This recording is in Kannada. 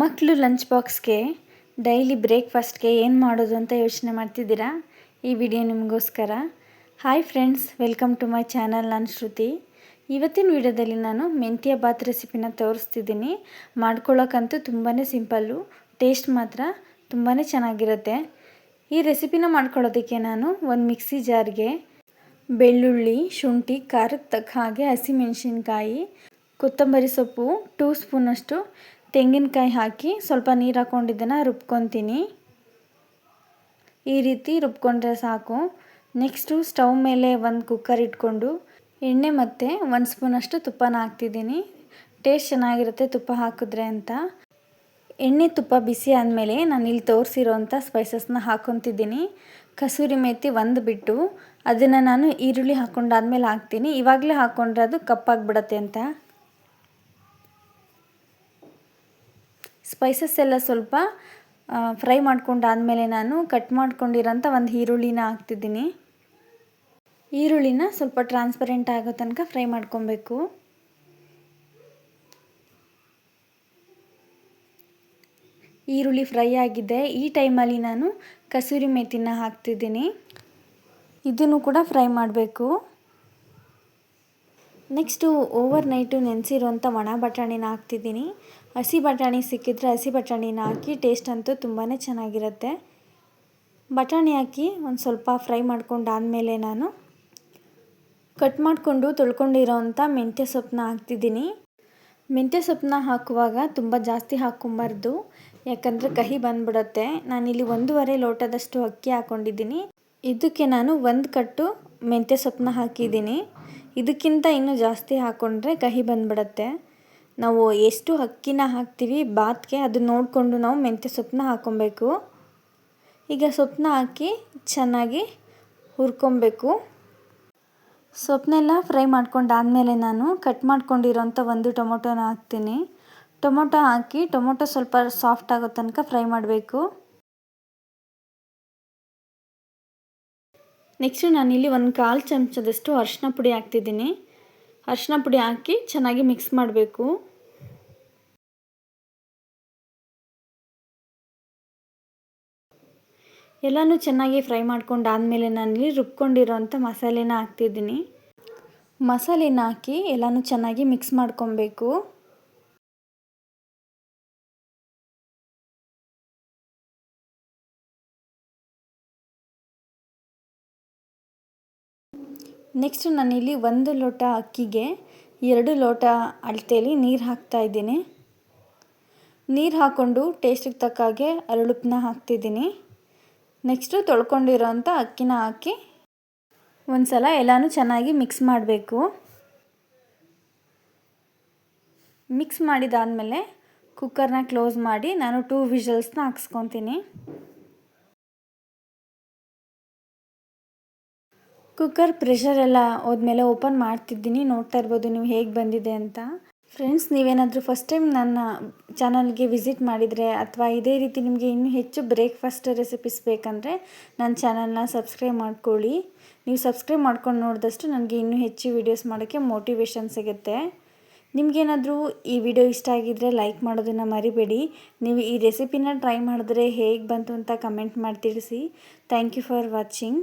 ಮಕ್ಕಳು ಲಂಚ್ ಬಾಕ್ಸ್ಗೆ ಡೈಲಿ ಬ್ರೇಕ್ಫಾಸ್ಟ್ಗೆ ಏನು ಮಾಡೋದು ಅಂತ ಯೋಚನೆ ಮಾಡ್ತಿದ್ದೀರಾ? ಈ ವಿಡಿಯೋ ನಿಮಗೋಸ್ಕರ. Hi friends, welcome to my channel. ನಾನು ಶ್ರುತಿ. ಇವತ್ತಿನ ವಿಡಿಯೋದಲ್ಲಿ ನಾನು ಮೆಂತ್ಯ ಬಾತ್ ರೆಸಿಪಿನ ತೋರಿಸ್ತಿದ್ದೀನಿ. ಮಾಡ್ಕೊಳ್ಳೋಕ್ಕಂತೂ ತುಂಬಾ ಸಿಂಪಲ್ಲು, ಟೇಸ್ಟ್ ಮಾತ್ರ ತುಂಬಾ ಚೆನ್ನಾಗಿರುತ್ತೆ. ಈ ರೆಸಿಪಿನ ಮಾಡ್ಕೊಳ್ಳೋದಕ್ಕೆ ನಾನು ಒಂದು ಮಿಕ್ಸಿ ಜಾರ್ಗೆ ಬೆಳ್ಳುಳ್ಳಿ, ಶುಂಠಿ, ಖಾರಕ್ಕೆ ತಕ್ಕ ಹಾಗೆ ಹಸಿಮೆಣಸಿನ್ಕಾಯಿ, ಕೊತ್ತಂಬರಿ ಸೊಪ್ಪು, 2 ಸ್ಪೂನಷ್ಟು ತೆಂಗಿನಕಾಯಿ ಹಾಕಿ ಸ್ವಲ್ಪ ನೀರು ಹಾಕ್ಕೊಂಡಿದ್ದನ್ನು ರುಬ್ಕೊತೀನಿ. ಈ ರೀತಿ ರುಬ್ಕೊಂಡ್ರೆ ಸಾಕು. ನೆಕ್ಸ್ಟು ಸ್ಟವ್ ಮೇಲೆ ಒಂದು ಕುಕ್ಕರ್ ಇಟ್ಕೊಂಡು ಎಣ್ಣೆ ಮತ್ತು 1 ಸ್ಪೂನಷ್ಟು ತುಪ್ಪನ ಹಾಕ್ತಿದ್ದೀನಿ. ಟೇಸ್ಟ್ ಚೆನ್ನಾಗಿರುತ್ತೆ ತುಪ್ಪ ಹಾಕಿದ್ರೆ ಅಂತ. ಎಣ್ಣೆ ತುಪ್ಪ ಬಿಸಿ ಆದಮೇಲೆ ನಾನು ಇಲ್ಲಿ ತೋರಿಸಿರೋಂಥ ಸ್ಪೈಸಸ್ನ ಹಾಕ್ಕೊತಿದ್ದೀನಿ. ಕಸೂರಿ ಮೇಥಿ ಒಂದು ಬಿಟ್ಟು ಅದನ್ನು ನಾನು ಈರುಳ್ಳಿ ಹಾಕ್ಕೊಂಡಾದ್ಮೇಲೆ ಹಾಕ್ತೀನಿ. ಇವಾಗಲೇ ಹಾಕ್ಕೊಂಡ್ರೆ ಅದು ಕಪ್ಪಾಗಿಬಿಡತ್ತೆ ಅಂತ. ಸ್ಪೈಸಸ್ ಎಲ್ಲ ಸ್ವಲ್ಪ ಫ್ರೈ ಮಾಡ್ಕೊಂಡಾದಮೇಲೆ ನಾನು ಕಟ್ ಮಾಡ್ಕೊಂಡಿರೋಂಥ ಒಂದು ಈರುಳ್ಳಿನ ಹಾಕ್ತಿದ್ದೀನಿ. ಈರುಳ್ಳಿನ ಸ್ವಲ್ಪ ಟ್ರಾನ್ಸ್ಪರೆಂಟ್ ಆಗೋ ತನಕ ಫ್ರೈ ಮಾಡ್ಕೊಬೇಕು. ಈರುಳ್ಳಿ ಫ್ರೈ ಆಗಿದೆ. ಈ ಟೈಮಲ್ಲಿ ನಾನು ಕಸೂರಿ ಮೇಥಿನ ಹಾಕ್ತಿದ್ದೀನಿ. ಇದನ್ನು ಕೂಡ ಫ್ರೈ ಮಾಡಬೇಕು. ನೆಕ್ಸ್ಟು ಓವರ್ ನೈಟು ನೆನೆಸಿರೋಂಥ ಒಣ ಬಟಾಣಿನ ಹಾಕ್ತಿದ್ದೀನಿ. ಹಸಿ ಬಟಾಣಿ ಸಿಕ್ಕಿದ್ರೆ ಹಸಿ ಬಟಾಣಿನ ಹಾಕಿ, ಟೇಸ್ಟ್ ಅಂತೂ ತುಂಬಾ ಚೆನ್ನಾಗಿರುತ್ತೆ. ಬಟಾಣಿ ಹಾಕಿ ಒಂದು ಸ್ವಲ್ಪ ಫ್ರೈ ಮಾಡ್ಕೊಂಡಾದಮೇಲೆ ನಾನು ಕಟ್ ಮಾಡಿಕೊಂಡು ತೊಳ್ಕೊಂಡಿರೋವಂಥ ಮೆಂತ್ಯ ಸೊಪ್ಪನ್ನ ಹಾಕ್ತಿದ್ದೀನಿ. ಮೆಂತ್ಯ ಸೊಪ್ಪನ್ನ ಹಾಕುವಾಗ ತುಂಬ ಜಾಸ್ತಿ ಹಾಕ್ಕೊಬಾರ್ದು, ಯಾಕಂದರೆ ಕಹಿ ಬಂದ್ಬಿಡುತ್ತೆ. ನಾನಿಲ್ಲಿ 1.5 ಲೋಟದಷ್ಟು ಅಕ್ಕಿ ಹಾಕ್ಕೊಂಡಿದ್ದೀನಿ. ಇದಕ್ಕೆ ನಾನು 1 ಕಟ್ಟು ಮೆಂತ್ಯ ಸೊಪ್ಪನ್ನ ಹಾಕಿದ್ದೀನಿ. ಇದಕ್ಕಿಂತ ಇನ್ನೂ ಜಾಸ್ತಿ ಹಾಕ್ಕೊಂಡ್ರೆ ಕಹಿ ಬಂದ್ಬಿಡುತ್ತೆ. ನಾವು ಎಷ್ಟು ಅಕ್ಕಿನ ಹಾಕ್ತೀವಿ ಬಾತ್ಗೆ ಅದು ನೋಡಿಕೊಂಡು ನಾವು ಮೆಂತ್ಯ ಸೊಪ್ಪನ್ನ ಹಾಕ್ಕೊಬೇಕು. ಈಗ ಸೊಪ್ಪನ್ನ ಹಾಕಿ ಚೆನ್ನಾಗಿ ಹುರ್ಕೊಬೇಕು. ಸೊಪ್ಪನ್ನೆಲ್ಲ ಫ್ರೈ ಮಾಡ್ಕೊಂಡಾದಮೇಲೆ ನಾನು ಕಟ್ ಮಾಡ್ಕೊಂಡಿರೋಂಥ 1 ಟೊಮೊಟೊನ ಹಾಕ್ತೀನಿ. ಟೊಮೊಟೊ ಹಾಕಿ ಟೊಮೊಟೊ ಸ್ವಲ್ಪ ಸಾಫ್ಟ್ ಆಗೋ ತನಕ ಫ್ರೈ ಮಾಡಬೇಕು. ನೆಕ್ಸ್ಟು ನಾನಿಲ್ಲಿ 1/4 ಚಮಚದಷ್ಟು ಅರಿಶಿನ ಪುಡಿ ಹಾಕ್ತಿದ್ದೀನಿ. ಅರಿಶಿನ ಪುಡಿ ಹಾಕಿ ಚೆನ್ನಾಗಿ ಮಿಕ್ಸ್ ಮಾಡಬೇಕು. ಎಲ್ಲನೂ ಚೆನ್ನಾಗಿ ಫ್ರೈ ಮಾಡ್ಕೊಂಡಾದಮೇಲೆ ನಾನಿಲ್ಲಿ ರುಬ್ಕೊಂಡಿರೋಂಥ ಮಸಾಲೆನ ಹಾಕ್ತಿದ್ದೀನಿ. ಮಸಾಲೆನ ಹಾಕಿ ಎಲ್ಲನೂ ಚೆನ್ನಾಗಿ ಮಿಕ್ಸ್ ಮಾಡ್ಕೊಬೇಕು. ನೆಕ್ಸ್ಟ್ ನಾನಿಲ್ಲಿ 1 ಲೋಟ ಅಕ್ಕಿಗೆ 2 ಲೋಟ ಅಳತೆಯಲ್ಲಿ ನೀರು ಹಾಕ್ತಾಯಿದ್ದೀನಿ. ನೀರು ಹಾಕ್ಕೊಂಡು ಟೇಸ್ಟಿಗೆ ತಕ್ಕ ಹಾಗೆ ಅರಳುಪ್ಪನ್ನ ಹಾಕ್ತಿದ್ದೀನಿ. ನೆಕ್ಸ್ಟು ತೊಳ್ಕೊಂಡಿರೋಂಥ ಅಕ್ಕಿನ ಹಾಕಿ ಒಂದು ಸಲ ಎಲ್ಲನೂ ಚೆನ್ನಾಗಿ ಮಿಕ್ಸ್ ಮಾಡಬೇಕು. ಮಿಕ್ಸ್ ಮಾಡಿದಾದಮೇಲೆ ಕುಕ್ಕರ್ನ ಕ್ಲೋಸ್ ಮಾಡಿ ನಾನು 2 ವಿಷಲ್ಸ್ನ ಹಾಕ್ಸ್ಕೊತೀನಿ. ಕುಕ್ಕರ್ ಪ್ರೆಷರ್ ಎಲ್ಲ ಹೋದ್ಮೇಲೆ ಓಪನ್ ಮಾಡ್ತಿದ್ದೀನಿ. ನೋಡ್ತಾ ಇರ್ಬೋದು ನೀವು ಹೇಗೆ ಬಂದಿದೆ ಅಂತ. ಫ್ರೆಂಡ್ಸ್, ನೀವೇನಾದರೂ ಫಸ್ಟ್ ಟೈಮ್ ನನ್ನ ಚಾನಲ್ಗೆ ವಿಸಿಟ್ ಮಾಡಿದರೆ ಅಥವಾ ಇದೇ ರೀತಿ ನಿಮಗೆ ಇನ್ನೂ ಹೆಚ್ಚು ಬ್ರೇಕ್ಫಾಸ್ಟ್ ರೆಸಿಪೀಸ್ ಬೇಕಂದರೆ ನನ್ನ ಚಾನಲ್ನ ಸಬ್ಸ್ಕ್ರೈಬ್ ಮಾಡ್ಕೊಳ್ಳಿ. ನೀವು ಸಬ್ಸ್ಕ್ರೈಬ್ ಮಾಡ್ಕೊಂಡು ನೋಡಿದಷ್ಟು ನನಗೆ ಇನ್ನೂ ಹೆಚ್ಚು ವೀಡಿಯೋಸ್ ಮಾಡೋಕ್ಕೆ ಮೋಟಿವೇಶನ್ ಸಿಗುತ್ತೆ. ನಿಮಗೇನಾದರೂ ಈ ವಿಡಿಯೋ ಇಷ್ಟ ಆಗಿದ್ದರೆ ಲೈಕ್ ಮಾಡೋದನ್ನು ಮರಿಬೇಡಿ. ನೀವು ಈ ರೆಸಿಪಿನ ಟ್ರೈ ಮಾಡಿದ್ರೆ ಹೇಗೆ ಬಂತು ಅಂತ ಕಮೆಂಟ್ ಮಾಡಿ ತಿಳಿಸಿ. Thank you for watching.